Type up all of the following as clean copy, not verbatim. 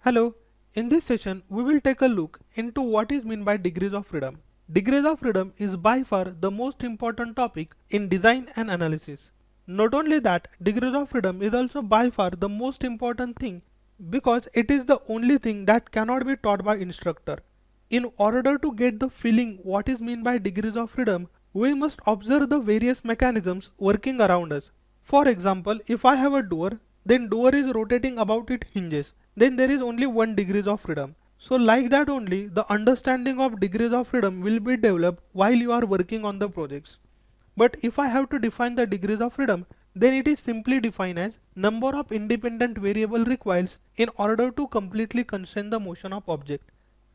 Hello, in this session we will take a look into what is meant by degrees of freedom. Degrees of freedom is by far the most important topic in design and analysis. Not only that, degrees of freedom is also by far the most important thing because it is the only thing that cannot be taught by instructor. In order to get the feeling what is meant by degrees of freedom, we must observe the various mechanisms working around us. For example, if I have a door, then door is rotating about its hinges, then there is only 1 degrees of freedom. So like that only, the understanding of degrees of freedom will be developed while you are working on the projects. But if I have to define the degrees of freedom, then it is simply defined as number of independent variable required in order to completely constrain the motion of object.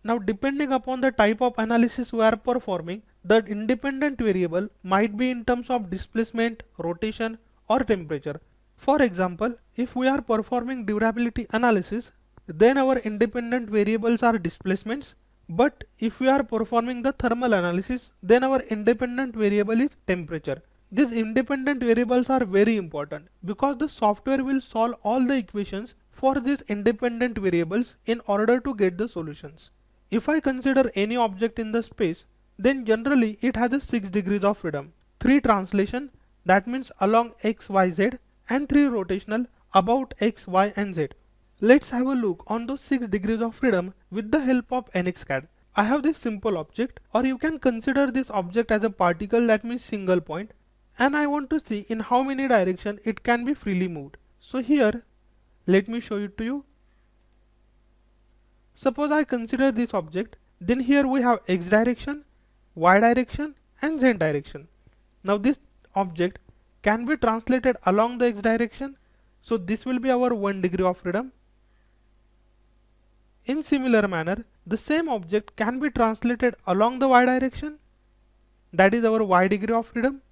Now depending upon the type of analysis we are performing, the independent variable might be in terms of displacement, rotation or temperature. For example, if we are performing durability analysis, then our independent variables are displacements, but if we are performing the thermal analysis, then our independent variable is temperature. These independent variables are very important because the software will solve all the equations for these independent variables in order to get the solutions. If I consider any object in the space, then generally it has a 6 degrees of freedom. 3 translation, that means along x, y, z, and 3 rotational about x, y and z. Let's have a look on those 6 degrees of freedom with the help of NXCAD. I have this simple object, or you can consider this object as a particle, that means single point, and I want to see in how many directions it can be freely moved. So here, let me show it to you. Suppose I consider this object, then here we have x direction, y direction and z direction. Now this object can be translated along the x direction, so this will be our 1 degree of freedom. In similar manner, the same object can be translated along the y direction, that is our y degree of freedom,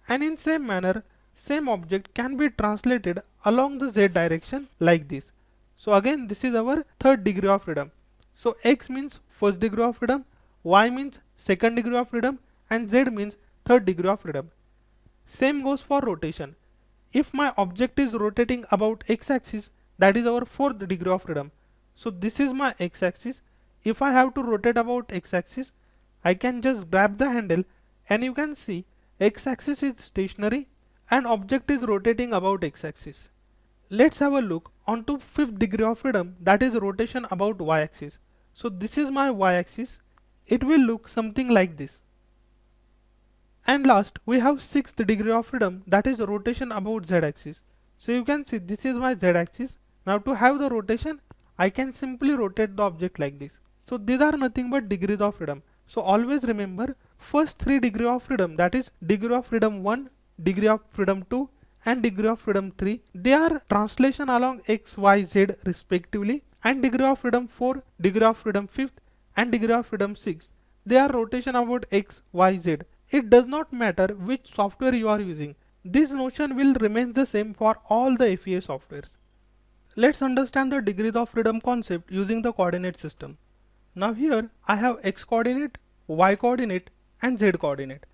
and in same manner, same object can be translated along the z direction like this. So again this is our 3rd degree of freedom. So x means 1st degree of freedom, y means 2nd degree of freedom and z means 3rd degree of freedom. Same goes for rotation. If my object is rotating about x axis, that is our 4th degree of freedom. So this is my x axis. If I have to rotate about x axis, I can just grab the handle and you can see x axis is stationary and object is rotating about x axis. Let's have a look onto 5th degree of freedom, that is rotation about y axis. So this is my y axis. It will look something like this. And last we have 6th degree of freedom, that is rotation about z axis. So you can see this is my z axis. Now to have the rotation, I can simply rotate the object like this. So these are nothing but degrees of freedom. So always remember, first 3 degree of freedom, that is degree of freedom 1, degree of freedom 2 and degree of freedom 3, they are translation along x, y, z respectively, and degree of freedom 4, degree of freedom 5th and degree of freedom 6, they are rotation about x, y, z. It does not matter which software you are using. This notion will remain the same for all the FEA softwares. Let's understand the degrees of freedom concept using the coordinate system. Now here I have x coordinate, y coordinate and z coordinate.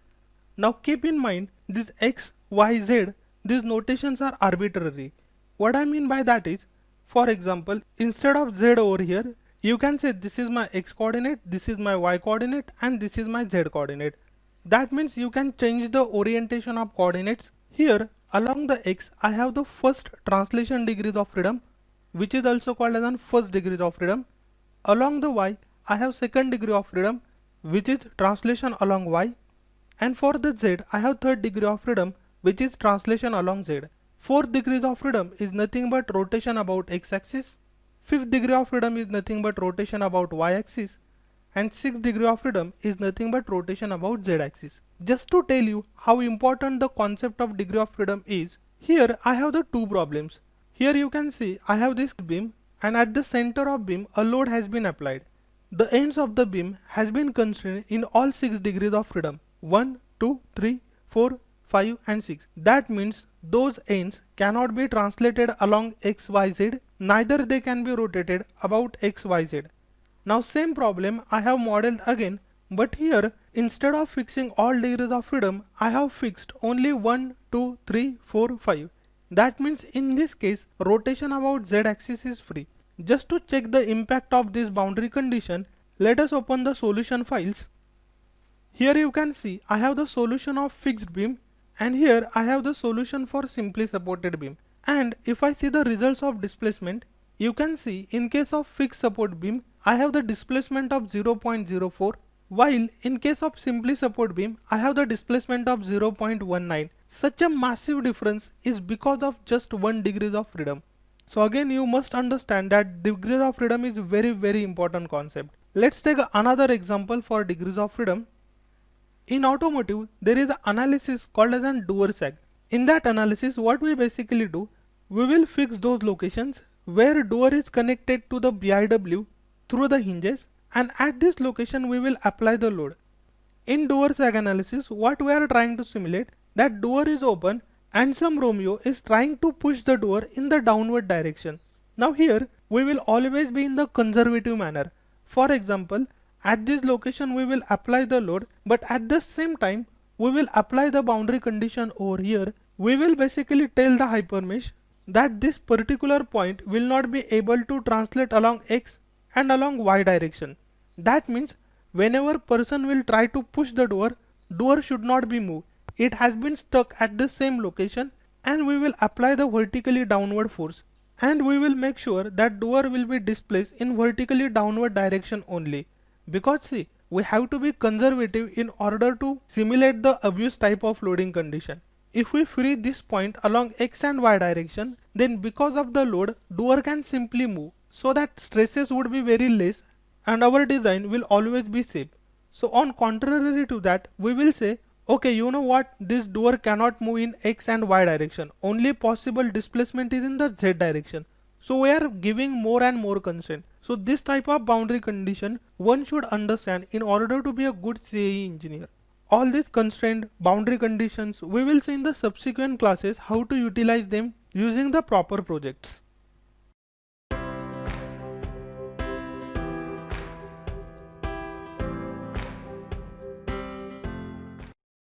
Now keep in mind this x, y, z, these notations are arbitrary. What I mean by that is, for example, instead of z over here, you can say this is my x coordinate, this is my y coordinate and this is my z coordinate. That means you can change the orientation of coordinates. Here along the x I have the first translation degrees of freedom, which is also called as 1st degrees of freedom. Along the y I have 2nd degree of freedom, which is translation along y, and for the z I have 3rd degree of freedom, which is translation along z. 4th degrees of freedom is nothing but rotation about x axis, 5th degree of freedom is nothing but rotation about y axis, and 6th degree of freedom is nothing but rotation about z axis. Just to tell you how important the concept of degree of freedom is, here I have the 2 problems. Here you can see I have this beam and at the center of beam a load has been applied. The ends of the beam has been constrained in all 6 degrees of freedom, 1, 2, 3, 4, 5 and 6. That means those ends cannot be translated along x, y, z, neither they can be rotated about x, y, z. Now same problem I have modeled again, but here instead of fixing all degrees of freedom, I have fixed only 1, 2, 3, 4, 5. That means in this case rotation about z axis is free. Just to check the impact of this boundary condition, let us open the solution files. Here you can see I have the solution of fixed beam, and here I have the solution for simply supported beam. And if I see the results of displacement, you can see in case of fixed support beam I have the displacement of 0.04, while in case of simply support beam I have the displacement of 0.19. Such a massive difference is because of just 1 degree of freedom. So again, you must understand that degrees of freedom is very important concept. Let's take another example for degrees of freedom. In automotive, there is an analysis called as an door sag. In that analysis, what we basically do, we will fix those locations where door is connected to the BIW through the hinges, and at this location we will apply the load. In door sag analysis, what we are trying to simulate, that door is open and some Romeo is trying to push the door in the downward direction. Now here we will always be in the conservative manner. For example, at this location we will apply the load, but at the same time we will apply the boundary condition over here. We will basically tell the hypermesh that this particular point will not be able to translate along X and along Y direction. That means whenever person will try to push the door should not be moved. It has been stuck at the same location, and we will apply the vertically downward force, and we will make sure that door will be displaced in vertically downward direction only. Because see, we have to be conservative in order to simulate the abuse type of loading condition. If we free this point along X and Y direction, then because of the load, door can simply move, so that stresses would be very less and our design will always be safe. So on contrary to that, we will say, okay, you know what, this door cannot move in X and Y direction, only possible displacement is in the Z direction. So we are giving more and more constraint. So this type of boundary condition one should understand in order to be a good CAE engineer. All these constraint boundary conditions we will see in the subsequent classes how to utilize them using the proper projects.